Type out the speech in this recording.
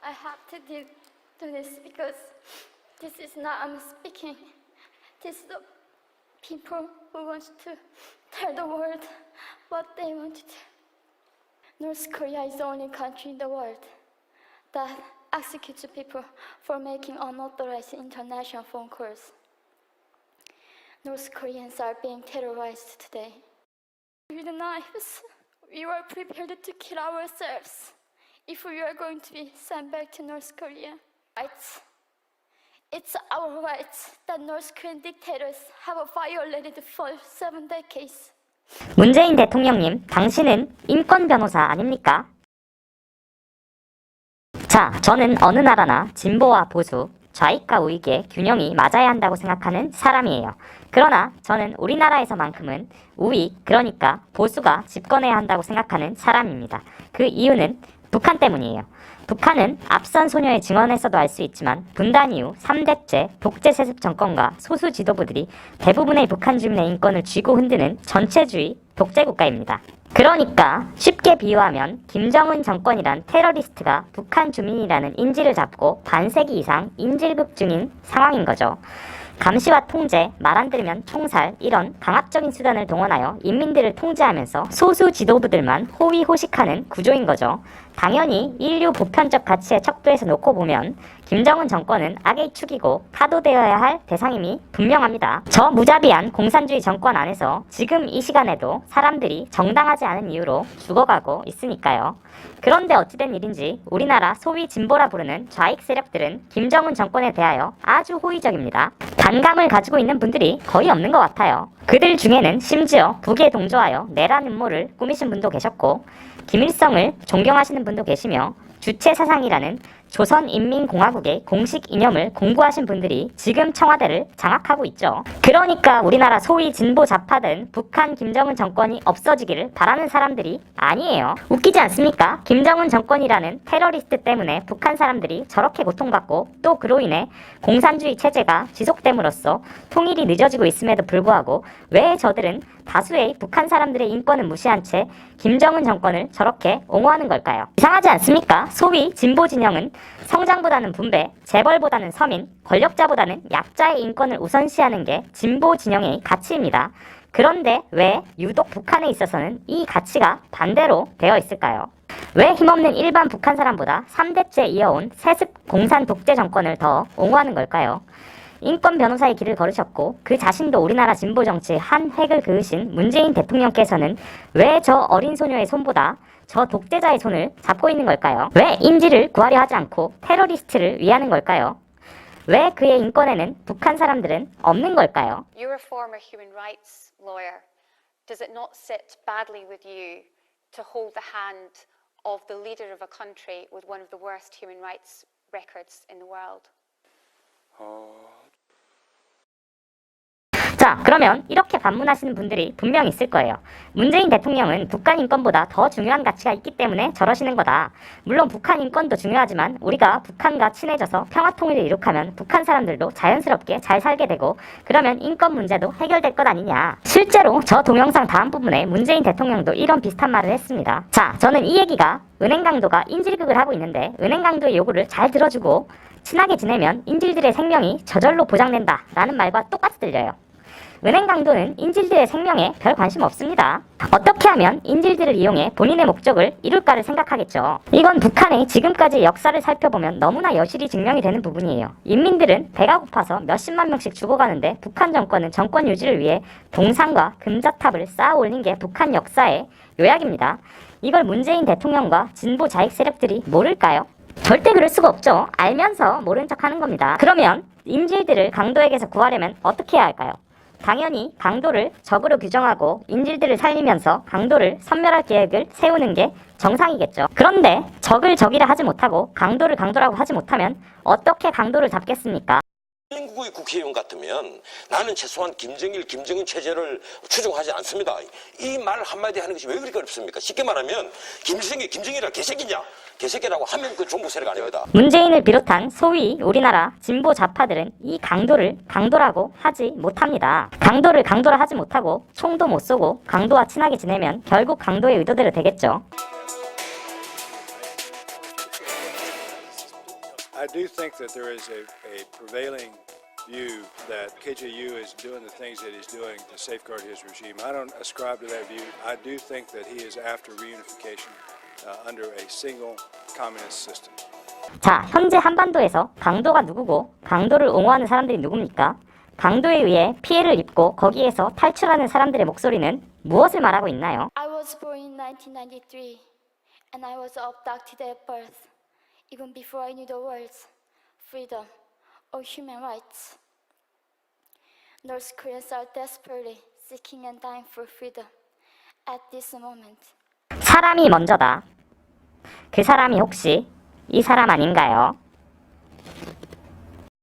I have to do this because this is not I'm speaking. This is the people who want to tell the world what they want to do. North Korea is the only country in the world that executes people for making unauthorized international phone calls. North Koreans are being terrorized today. With the knives, we were prepared to kill ourselves if we are going to be sent back to North Korea. It's our rights that North Korean dictators have violated for 7 decades. 문재인 대통령님, 당신은 인권 변호사 아닙니까? 자, 저는 어느 나라나 진보와 보수, 좌익과 우익의 균형이 맞아야 한다고 생각하는 사람이에요. 그러나 저는 우리나라에서만큼은 우익, 그러니까 보수가 집권해야 한다고 생각하는 사람입니다. 그 이유는 북한 때문이에요. 북한은 앞선 소녀의 증언에서도 알 수 있지만 분단 이후 3대째 독재 세습 정권과 소수 지도부들이 대부분의 북한 주민의 인권을 쥐고 흔드는 전체주의 독재 국가입니다. 그러니까 쉽게 비유하면 김정은 정권이란 테러리스트가 북한 주민이라는 인지를 잡고 반세기 이상 인질극 중인 상황인 거죠. 감시와 통제, 말 안 들으면 총살, 이런 강압적인 수단을 동원하여 인민들을 통제하면서 소수 지도부들만 호위호식하는 구조인 거죠. 당연히 인류 보편적 가치의 척도에서 놓고 보면 김정은 정권은 악의 축이고 파도되어야 할 대상임이 분명합니다. 저 무자비한 공산주의 정권 안에서 지금 이 시간에도 사람들이 정당하지 않은 이유로 죽어가고 있으니까요. 그런데 어찌된 일인지 우리나라 소위 진보라 부르는 좌익 세력들은 김정은 정권에 대하여 아주 호의적입니다. 반감을 가지고 있는 분들이 거의 없는 것 같아요. 그들 중에는 심지어 북에 동조하여 내란 음모를 꾸미신 분도 계셨고 김일성을 존경하시는 분도 계시며 주체사상이라는 조선인민공화국의 공식 이념을 공부하신 분들이 지금 청와대를 장악하고 있죠. 그러니까 우리나라 소위 진보 좌파든 북한 김정은 정권이 없어지기를 바라는 사람들이 아니에요. 웃기지 않습니까? 김정은 정권이라는 테러리스트 때문에 북한 사람들이 저렇게 고통받고 또 그로 인해 공산주의 체제가 지속됨으로써 통일이 늦어지고 있음에도 불구하고 왜 저들은 다수의 북한 사람들의 인권을 무시한 채 김정은 정권을 저렇게 옹호하는 걸까요? 이상하지 않습니까? 소위 진보 진영은 성장보다는 분배, 재벌보다는 서민, 권력자보다는 약자의 인권을 우선시하는 게 진보 진영의 가치입니다. 그런데 왜 유독 북한에 있어서는 이 가치가 반대로 되어 있을까요? 왜 힘없는 일반 북한 사람보다 3대째 이어온 세습 공산 독재 정권을 더 옹호하는 걸까요? 인권 변호사의 길을 걸으셨고 그 자신도 우리나라 진보 정치의 한 획을 그으신 문재인 대통령께서는 왜 저 어린 소녀의 손보다 저 독재자의 손을 잡고 있는 걸까요? 왜 인지를 구하려 하지 않고 테러리스트를 위하는 걸까요? 왜 그의 인권에는 북한 사람들은 없는 걸까요? You're a former human rights lawyer. Does it not sit badly with you to hold the hand of the leader of a country with one of the worst human rights records in the world? 자, 그러면 이렇게 반문하시는 분들이 분명 있을 거예요. 문재인 대통령은 북한 인권보다 더 중요한 가치가 있기 때문에 저러시는 거다. 물론 북한 인권도 중요하지만 우리가 북한과 친해져서 평화통일을 이룩하면 북한 사람들도 자연스럽게 잘 살게 되고 그러면 인권 문제도 해결될 것 아니냐. 실제로 저 동영상 다음 부분에 문재인 대통령도 이런 비슷한 말을 했습니다. 자, 저는 이 얘기가 은행 강도가 인질극을 하고 있는데 은행 강도의 요구를 잘 들어주고 친하게 지내면 인질들의 생명이 저절로 보장된다 라는 말과 똑같이 들려요. 은행 강도는 인질들의 생명에 별 관심 없습니다. 어떻게 하면 인질들을 이용해 본인의 목적을 이룰까를 생각하겠죠. 이건 북한의 지금까지 역사를 살펴보면 너무나 여실히 증명이 되는 부분이에요. 인민들은 배가 고파서 몇십만 명씩 죽어가는데 북한 정권은 정권 유지를 위해 동상과 금자탑을 쌓아 올린 게 북한 역사의 요약입니다. 이걸 문재인 대통령과 진보 좌익 세력들이 모를까요? 절대 그럴 수가 없죠. 알면서 모른 척 하는 겁니다. 그러면 인질들을 강도에게서 구하려면 어떻게 해야 할까요? 당연히 강도를 적으로 규정하고 인질들을 살리면서 강도를 섬멸할 계획을 세우는 게 정상이겠죠. 그런데 적을 적이라 하지 못하고 강도를 강도라고 하지 못하면 어떻게 강도를 잡겠습니까? 대한민국의 국회의원 같으면 나는 최소한 김정일, 김정은 체제를 추종하지 않습니다. 이 말 한마디 하는 것이 왜 그렇게 어렵습니까? 쉽게 말하면 김정일이라 개새끼냐? 개새끼라고 하면 그 종북 세력 아닙니다. 문재인을 비롯한 소위 우리나라 진보 좌파들은 이 강도를 강도라고 하지 못합니다. 강도를 강도라 하지 못하고 총도 못 쏘고 강도와 친하게 지내면 결국 강도의 의도대로 되겠죠. I do think that there is a prevailing view that KJU is doing the things that he's doing to safeguard his regime. I don't ascribe to that view. I do think that he is after reunification under a single communist system. 자, 현재 한반도에서 강도가 누구고 강도를 옹호하는 사람들이 누굽니까? 강도에 의해 피해를 입고 거기에서 탈출하는 사람들의 목소리는 무엇을 말하고 있나요? I was born in 1993 and I was abducted at birth, even before I knew the words freedom or human rights. North Koreans are desperately seeking and dying for freedom at this moment. 사람이 먼저다. 그 사람이 혹시 이 사람 아닌가요?